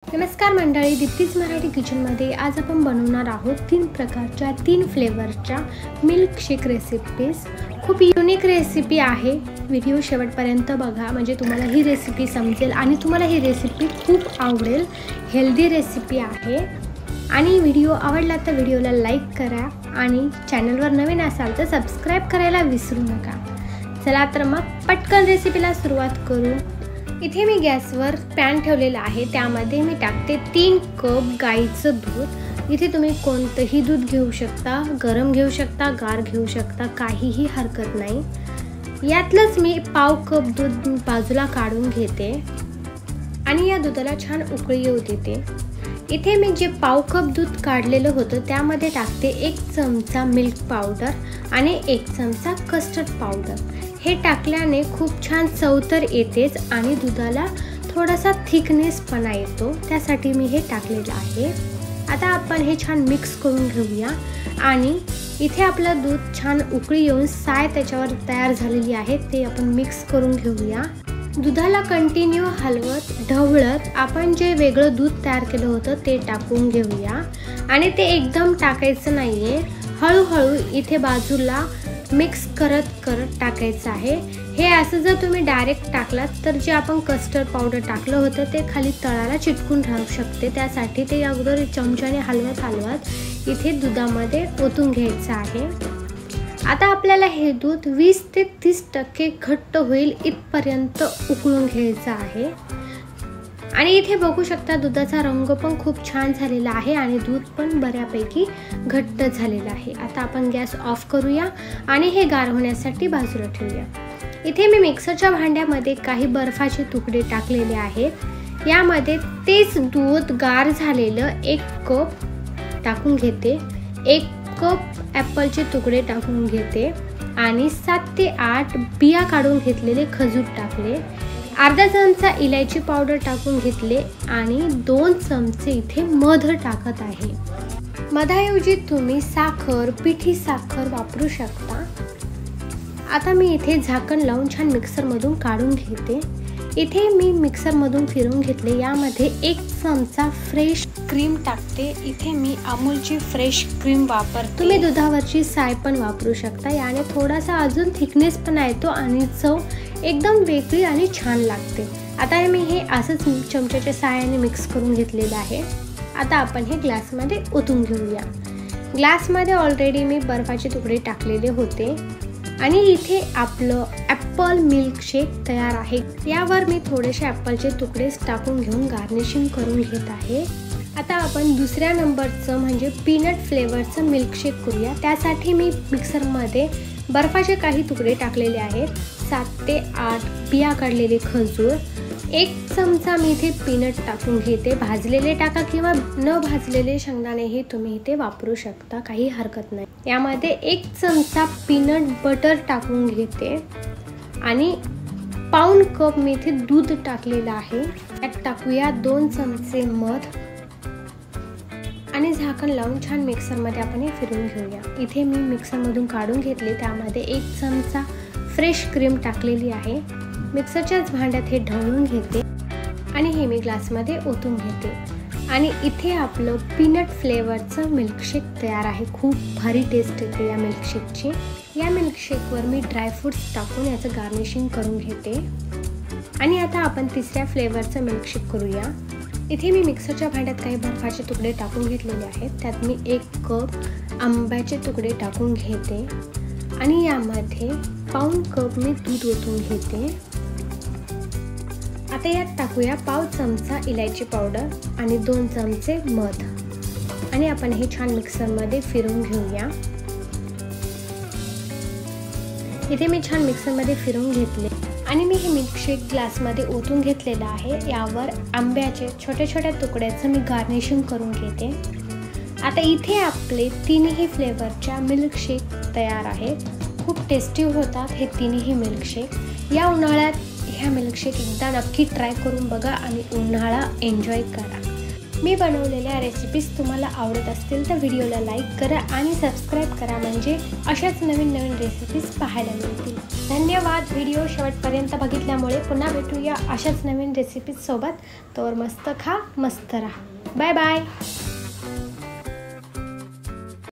नमस्कार मंडळी, दीप्तीज मराठी किचनमध्ये आज आपण बनवणार आहोत 3 प्रकारच्या 3 फ्लेवरच्या मिल्कशेक रेसिपीज। खूप युनिक रेसिपी आहे। व्हिडिओ शेवटपर्यंत बघा म्हणजे तुम्हाला ही रेसिपी समजेल आणि तुम्हाला ही रेसिपी खूप आवडेल। हेल्दी रेसिपी आहे आणि व्हिडिओ आवडला तर व्हिडिओला लाईक करा आणि चॅनलवर नवीन असाल तर सबस्क्राइब करायला विसरू नका। चला तर मग पटकन रेसिपीला सुरुवात करू। इथे मी गॅसवर पॅन ठेवलेला आहे, त्यामध्ये मी टाकते 3 कप गाईचं दूध। इथे तुम्ही कोणतंही दूध घेऊ शकता, गरम घेऊ शकता, गार घेऊ शकता, काहीही हरकत नाही। यातलंच मी पाव कप दूध बाजूला काढून घेते आणि या दुधाला छान उकळी येऊ देते। इथे मी जे पाव कप दूध काढलेलं होतं त्यामध्ये टाकते 1 चमचा मिल्क पावडर आणि 1 चमचा कस्टर्ड पावडर। हे टाकल्याने खूप छान चव तर येतेच आणि दुधाला थोडासा थिकनेसपणा येतो, त्यासाठी मी हे टाकलेलं आहे। आता आपण हे छान मिक्स करून घेऊया आणि इथे आपलं दूध छान उकळी येऊन साय त्याच्यावर तयार झालेली आहे, ते आपण मिक्स करून घेऊया। दुधाला कंटिन्यू हलवत ढवळत आपण जे वेगळं दूध तयार केलं होतं ते टाकून घेऊया आणि ते एकदम टाकायचं नाहीये, हळूहळू इथे बाजूला मिक्स करत करत टाकायचं आहे। हे असं जर तुम्ही डायरेक्ट टाकलात तर जे आपण कस्टर्ड पावडर टाकलं होतं ते खाली तळाला चिटकून राहू शकते, त्यासाठी ते अगोदर चमच्याने हलवत इथे दुधामध्ये ओतून घ्यायचं आहे। आता आपल्याला हे दूध 20 ते 30% घट्ट होईल इथपर्यंत उकळून घ्यायचं आहे आणि इथे बघू शकता दुधाचा रंग पण खूप छान झालेला आहे आणि दूध पण बऱ्यापैकी घट्ट झालेला आहे। आता आपण गॅस ऑफ करूया आणि हे गार होण्यासाठी बाजूला ठेवूया। इथे मी मिक्सरच्या भांड्यामध्ये काही बर्फाचे तुकडे टाकलेले आहेत। यामध्ये तेच दूध गार झालेलं 1 कप टाकून घेते, 1 कप ॲपलचे तुकडे टाकून घेते आणि 7 ते 8 बिया काढून घेतलेले खजूर टाकले, अर्धा चमचा इलायची पावडर टाकून घेतले आणि 2 चमचे इथे मध टाकत आहे। मधाऐवजी तुम्ही साखर, पिठी साखर वापरू शकता। आता मी इथे झाकण लावून छान मिक्सरमधून काढून घेते। इथे मी मिक्सरमधून फिरवून घेतले, यामध्ये 1 चमचा फ्रेश क्रीम टाकते। इथे मी अमूलची फ्रेश क्रीम वापरते, तुम्ही दुधावरची साय पण वापरू शकता। याने थोडासा अजून थिकनेस पण येतो आणि चव एकदम वेगळी आणि छान लागते। आता मी हे असंच चमच्याच्या साहाय्याने मिक्स करून घेतलेलं आहे। आता आपण हे ग्लासमध्ये ओतून घेऊया। ग्लासमध्ये ऑलरेडी मी बर्फाचे तुकडे टाकलेले होते आणि इथे आपलं ॲपल मिल्कशेक तयार आहे। यावर मी थोडेसे ॲपलचे तुकडेच टाकून घेऊन गार्निशिंग करून घेत आहे। आता आपण दुसऱ्या नंबरचं म्हणजे पीनट फ्लेवरचं मिल्कशेक करूया। त्यासाठी मी मिक्सरमध्ये बर्फाचे काही तुकडे टाकलेले आहेत, 7 ते 8 बिया काढलेले खजूर, 1 चमचा मी इथे पीनट टाकून घेते। भाजलेले टाका किंवा न भाजलेले शेंगदाणेही तुम्ही इथे वापरू शकता, काही हरकत नाही। यामध्ये 1 चमचा पीनट बटर टाकून घेते आणि पाऊण कप मी इथे दूध टाकलेलं आहे। त्यात टाकूया 2 चमचे मध आणि झाकण लावून छान मिक्सरमध्ये आपण हे फिरवून घेऊया। इथे मी मिक्सरमधून काढून घेतले, त्यामध्ये 1 चमचा फ्रेश क्रीम टाकलेली आहे। मिक्सरच्याच भांड्यात हे ढवळून घेते आणि हे मी ग्लासमध्ये ओतून घेते आणि इथे आपलं पीनट फ्लेवरचं मिल्कशेक तयार आहे। खूप भारी टेस्ट येते या मिल्कशेकची। या मिल्कशेकवर मी ड्रायफ्रूट्स टाकून याचं गार्निशिंग करून घेते आणि आता आपण तिसऱ्या फ्लेवरचं मिल्कशेक करूया। इथे मी मिक्सरच्या भांड्यात काही बर्फाचे तुकडे टाकून घेतलेले आहेत, त्यात मी 1 कप आंब्याचे तुकडे टाकून घेते आणि यामध्ये पाऊण कप मी दूध ओतून घेते। आता यात टाकूया पाव चमचा इलायची पावडर आणि 2 चमचे मध आणि आपण हे छान मिक्सरमध्ये फिरवून घेऊया। इथे मी छान मिक्सरमध्ये फिरवून घेतले आणि मी हे मिल्कशेक ग्लासमध्ये ओतून घेतलेलं आहे। यावर आंब्याचे छोट्या छोट्या तुकड्याचं मी गार्निशिंग करून घेते। आता इथे आपले 3ही फ्लेवरच्या मिल्कशेक तयार आहेत। खूप टेस्टी होतात हे 3ही मिल्कशेक। या उन्हाळ्यात ह्या मिल्कशेक एकदा नक्की ट्राय करून बघा आणि उन्हाळा एन्जॉय करा। मी बनवलेल्या रेसिपीज तुम्हाला आवडत असतील तर व्हिडिओला लाईक करा आणि सबस्क्राईब करा, म्हणजे अशाच नवीन नवीन रेसिपीज पाहायला मिळतील. धन्यवाद व्हिडिओ शेवटपर्यंत बघितल्यामुळे. पुन्हा भेटूया अशाच नवीन रेसिपीज सोबत. तोवर मस्त खा, मस्त राहा. Bye bye.